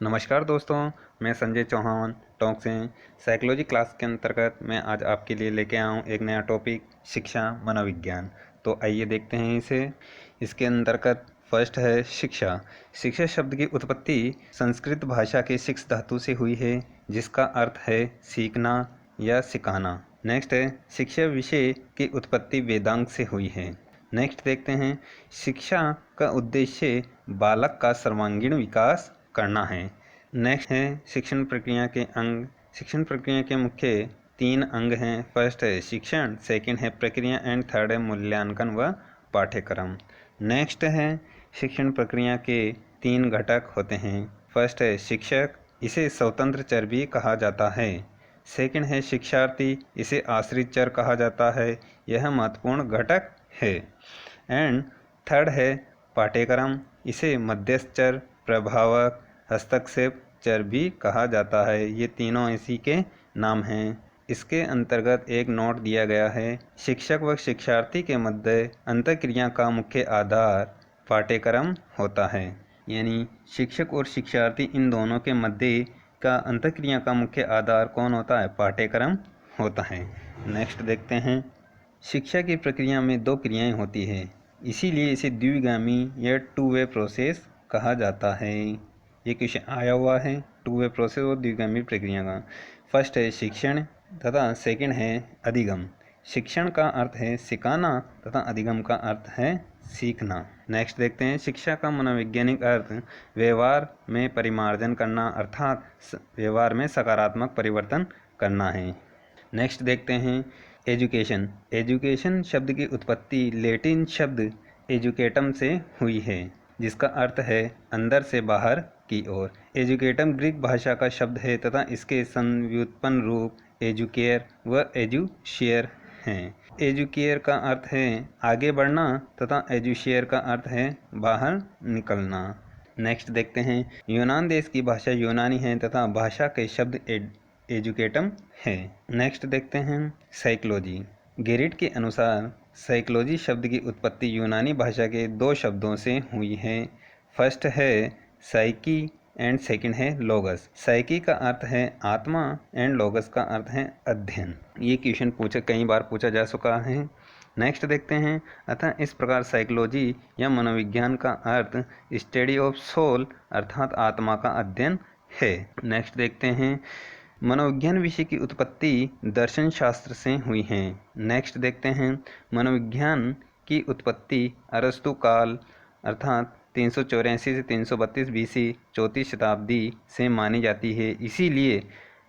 नमस्कार दोस्तों, मैं संजय चौहान टोंक से साइकोलॉजी क्लास के अंतर्गत मैं आज आपके लिए लेके आया हूँ एक नया टॉपिक शिक्षा मनोविज्ञान। तो आइए देखते हैं इसे। इसके अंतर्गत फर्स्ट है शिक्षा। शिक्षा शब्द की उत्पत्ति संस्कृत भाषा के शिक्ष धातु से हुई है, जिसका अर्थ है सीखना या सिखाना। नेक्स्ट है शिक्षा विषय की उत्पत्ति वेदांग से हुई है। नेक्स्ट देखते हैं शिक्षा का उद्देश्य बालक का सर्वांगीण विकास करना है। नेक्स्ट है शिक्षण प्रक्रिया के अंग। शिक्षण प्रक्रिया के मुख्य 3 अंग हैं। फर्स्ट है शिक्षण, सेकंड है प्रक्रिया एंड थर्ड है मूल्यांकन व पाठ्यक्रम। नेक्स्ट है शिक्षण प्रक्रिया के 3 घटक होते हैं। फर्स्ट है शिक्षक, इसे स्वतंत्र चर भी कहा जाता है। सेकंड है शिक्षार्थी, इसे आश्रित चर कहा जाता है, यह महत्वपूर्ण घटक है। एंड थर्ड है पाठ्यक्रम, इसे मध्यस्थ चर, प्रभावक, हस्तक्षेप चर भी कहा जाता है। ये तीनों इसी के नाम हैं। इसके अंतर्गत एक नोट दिया गया है। शिक्षक व शिक्षार्थी के मध्य अंतःक्रिया का मुख्य आधार पाठ्यक्रम होता है। यानी शिक्षक और शिक्षार्थी इन दोनों के मध्य का अंतःक्रिया का मुख्य आधार कौन होता है? पाठ्यक्रम होता है। नेक्स्ट देखते हैं। शिक्षा की प्रक्रिया में 2 क्रियाएं होती है, इसीलिए इसे द्विगामी या 2 वे प्रोसेस कहा जाता है। ये क्वेश्चन आया हुआ है, 2 वे प्रोसेस और द्विगामी प्रक्रिया का। फर्स्ट है शिक्षण तथा सेकंड है अधिगम। शिक्षण का अर्थ है सिखाना तथा अधिगम का अर्थ है सीखना। नेक्स्ट देखते हैं। शिक्षा का मनोवैज्ञानिक अर्थ व्यवहार में परिमार्जन करना, अर्थात व्यवहार में सकारात्मक परिवर्तन करना है। नेक्स्ट देखते हैं एजुकेशन। एजुकेशन शब्द की उत्पत्ति लैटिन शब्द एजुकेटम से हुई है, जिसका अर्थ है अंदर से बाहर की ओर। एजुकेटम ग्रीक भाषा का शब्द है तथा इसके संव्युत्पन्न रूप एजुकेयर व एजुशियर हैं। एजुकेयर का अर्थ है आगे बढ़ना तथा एजुशियर का अर्थ है बाहर निकलना। नेक्स्ट देखते हैं। यूनान देश की भाषा यूनानी है तथा भाषा के शब्द एजुकेटम है। नेक्स्ट देखते हैं साइकोलॉजी। गेरिट के अनुसार साइकोलॉजी शब्द की उत्पत्ति यूनानी भाषा के 2 शब्दों से हुई है। फर्स्ट है साइकी एंड सेकंड है लोगस। साइकी का अर्थ है आत्मा एंड लोगस का अर्थ है अध्ययन। ये क्वेश्चन कई बार पूछा जा चुका है। नेक्स्ट देखते हैं। अतः इस प्रकार साइकोलॉजी या मनोविज्ञान का अर्थ स्टडी ऑफ सोल अर्थात आत्मा का अध्ययन है। नेक्स्ट देखते हैं। मनोविज्ञान विषय की उत्पत्ति दर्शन शास्त्र से हुई है। नेक्स्ट देखते हैं। मनोविज्ञान की उत्पत्ति अरस्तु काल अर्थात 384 से 332 बीसी 4वीं शताब्दी से मानी जाती है। इसीलिए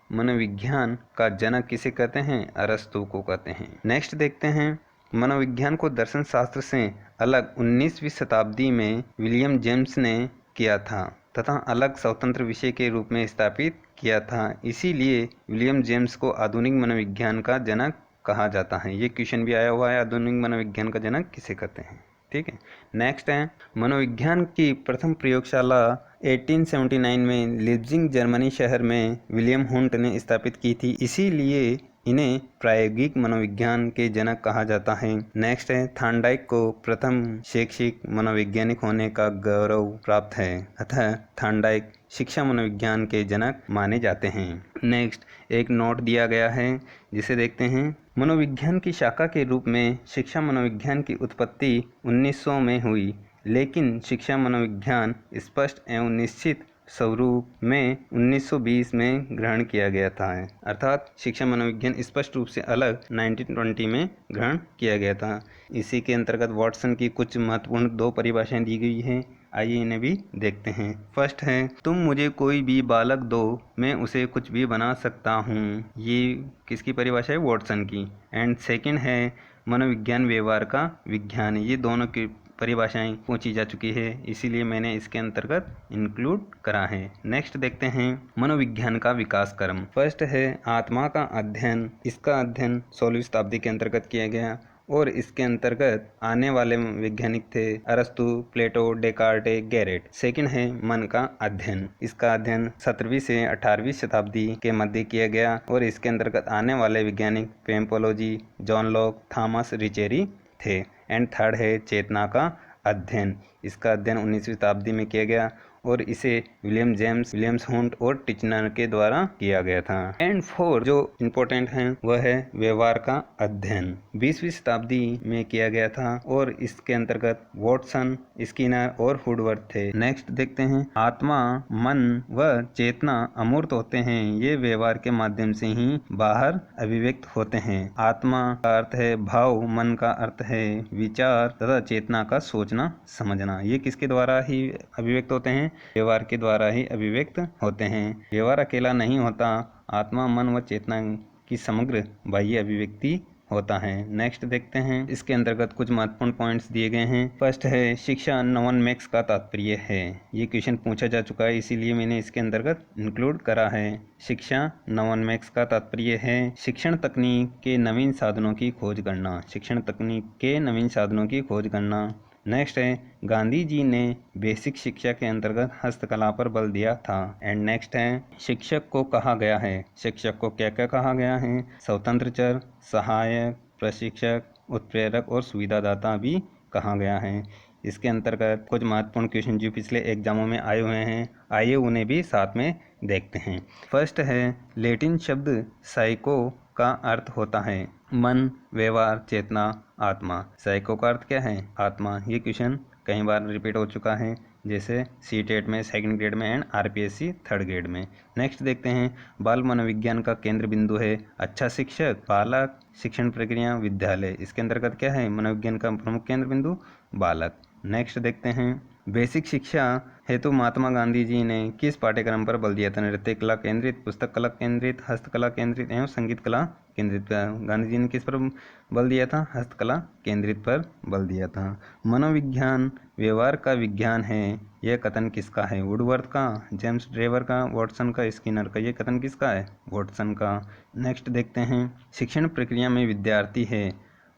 मनोविज्ञान का जनक किसे कहते हैं? अरस्तु को कहते हैं। नेक्स्ट देखते हैं। मनोविज्ञान को दर्शन शास्त्र से अलग 19वीं शताब्दी में विलियम जेम्स ने किया था तथा अलग स्वतंत्र विषय के रूप में स्थापित किया था। इसीलिए विलियम जेम्स को आधुनिक मनोविज्ञान का जनक कहा जाता है। ये क्वेश्चन भी आया हुआ है, आधुनिक मनोविज्ञान का जनक किसे कहते हैं? ठीक है। नेक्स्ट है। मनोविज्ञान की प्रथम प्रयोगशाला 1879 में लीप्जिग जर्मनी शहर में विलियम हुंट ने स्थापित की थी। इसीलिए इन्हें प्रायोगिक मनोविज्ञान के जनक कहा जाता है। नेक्स्ट है। थॉर्नडाइक को प्रथम शैक्षिक मनोवैज्ञानिक होने का गौरव प्राप्त है, अतः थॉर्नडाइक शिक्षा मनोविज्ञान के जनक माने जाते हैं। नेक्स्ट एक नोट दिया गया है, जिसे देखते हैं। मनोविज्ञान की शाखा के रूप में शिक्षा मनोविज्ञान की उत्पत्ति 1900 में हुई, लेकिन शिक्षा मनोविज्ञान स्पष्ट एवं निश्चित स्वरूप में 1920 में ग्रहण किया गया था। अर्थात शिक्षा मनोविज्ञान स्पष्ट रूप से अलग 1920 में ग्रहण किया गया था। इसी के अंतर्गत वॉटसन की कुछ महत्वपूर्ण 2 परिभाषाएं दी गई हैं। आइए इन्हें भी देखते हैं। फर्स्ट है तुम मुझे कोई भी बालक दो, मैं उसे कुछ भी बना सकता हूँ। ये किसकी परिभाषा है? वॉटसन की। एंड सेकंड है मनोविज्ञान व्यवहार का विज्ञान। ये दोनों की परिभाषाएं पूछी जा चुकी है, इसीलिए मैंने इसके अंतर्गत इंक्लूड करा है। नेक्स्ट देखते हैं। मनोविज्ञान का विकास क्रम। फर्स्ट है आत्मा का अध्ययन। इसका अध्ययन 16वीं शताब्दी के अंतर्गत किया गया और इसके अंतर्गत आने वाले वैज्ञानिक थे अरस्तु, प्लेटो, डेकार्टे, गैरेट। सेकंड है मन का अध्ययन। इसका अध्ययन 17वीं से 18वीं शताब्दी के मध्य किया गया और इसके अंतर्गत आने वाले वैज्ञानिक पेम्पोलोजी, जॉन लॉक, थॉमस रिचेरी थे। एंड थर्ड है चेतना का अध्ययन। इसका अध्ययन 19वीं शताब्दी में किया गया और इसे विलियम्स हुंट और टिचनर के द्वारा किया गया था। एंड 4 जो इम्पोर्टेंट है वह है व्यवहार का अध्ययन, 20वीं शताब्दी में किया गया था और इसके अंतर्गत वॉटसन, स्किनर और वुडवर्थ थे। नेक्स्ट देखते हैं, आत्मा, मन व चेतना अमूर्त होते हैं, ये व्यवहार के माध्यम से ही बाहर अभिव्यक्त होते हैं। आत्मा का अर्थ है भाव, मन का अर्थ है विचार तथा चेतना का सोचना समझना। ये किसके द्वारा ही अभिव्यक्त होते हैं? व्यवहार के द्वारा ही अभिव्यक्त होते हैं। व्यवहार अकेला नहीं होता, आत्मा, मन व चेतना की समग्र बाह्य अभिव्यक्ति होता है। नेक्स्ट देखते हैं, इसके अंतर्गत कुछ महत्वपूर्ण पॉइंट्स दिए गए हैं। फर्स्ट है शिक्षा नो वन मेक्स का तात्पर्य है। ये क्वेश्चन पूछा जा चुका है, इसीलिए मैंने इसके अंतर्गत इंक्लूड करा है। शिक्षा नो वन मेक्स का तात्पर्य है शिक्षण तकनीक के नवीन साधनों की खोज करना। शिक्षण तकनीक के नवीन साधनों की खोज करना। नेक्स्ट है गांधी जी ने बेसिक शिक्षा के अंतर्गत हस्तकला पर बल दिया था। एंड नेक्स्ट है शिक्षक को कहा गया है। शिक्षक को क्या क्या कहा गया है? स्वतंत्र चर, सहायक, प्रशिक्षक, उत्प्रेरक और सुविधादाता भी कहा गया है। इसके अंतर्गत कुछ महत्वपूर्ण क्वेश्चन जो पिछले एग्जामों में आए हुए हैं, आइए उन्हें भी साथ में देखते हैं। फर्स्ट है लैटिन शब्द साइको का अर्थ होता है मन, व्यवहार, चेतना, आत्मा। साइको का अर्थ क्या है? आत्मा। ये क्वेश्चन कई बार रिपीट हो चुका है, जैसे सीटेट में 2nd ग्रेड में एंड आरपीएससी 3rd ग्रेड में। नेक्स्ट देखते हैं, बाल मनोविज्ञान का केंद्र बिंदु है अच्छा शिक्षक, बालक, शिक्षण प्रक्रिया, विद्यालय। इसके अंतर्गत क्या है? मनोविज्ञान का प्रमुख केंद्र बिंदु बालक। नेक्स्ट देखते हैं, बेसिक शिक्षा हेतु महात्मा गांधी जी ने किस पाठ्यक्रम पर बल दिया था? नृत्य कला केंद्रित, पुस्तक कला केंद्रित, हस्तकला केंद्रित एवं संगीत कला केंद्रित। गांधी जी ने किस पर बल दिया था? हस्तकला केंद्रित पर बल दिया था। मनोविज्ञान व्यवहार का विज्ञान है, यह कथन किसका है? वुडवर्थ का, जेम्स ड्रेवर का, वॉटसन का, स्किनर का। यह कथन किसका है? वॉटसन का। नेक्स्ट देखते हैं, शिक्षण प्रक्रिया में विद्यार्थी है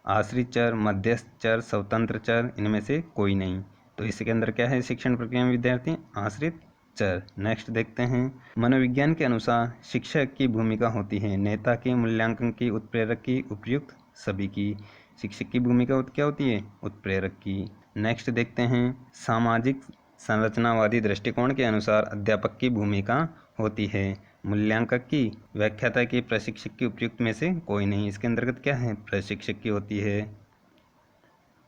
आश्रित चर, मध्यस्थ चर, स्वतंत्र चर, इनमें से कोई नहीं। तो इसके अंदर क्या है? शिक्षण प्रक्रिया में विद्यार्थी आश्रित चर। नेक्स्ट देखते हैं, मनोविज्ञान के अनुसार शिक्षक की भूमिका होती है नेता की, मूल्यांकन की, उत्प्रेरक की, उपयुक्त सभी की। शिक्षक की भूमिका क्या होती है? उत्प्रेरक की। नेक्स्ट देखते हैं, सामाजिक संरचनावादी दृष्टिकोण के अनुसार अध्यापक की भूमिका होती है मूल्यांकक की, व्याख्याता की, प्रशिक्षक की, उपयुक्त में से कोई नहीं। इसके अंतर्गत क्या है? प्रशिक्षक की होती है।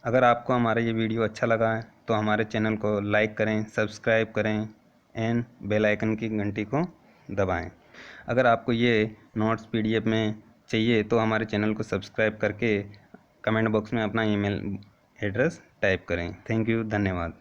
अगर आपको हमारा ये वीडियो अच्छा लगा है तो हमारे चैनल को लाइक करें, सब्सक्राइब करें एंड बेल आइकन की घंटी को दबाएं। अगर आपको ये नोट्स पीडीएफ में चाहिए तो हमारे चैनल को सब्सक्राइब करके कमेंट बॉक्स में अपना ईमेल एड्रेस टाइप करें। थैंक यू, धन्यवाद।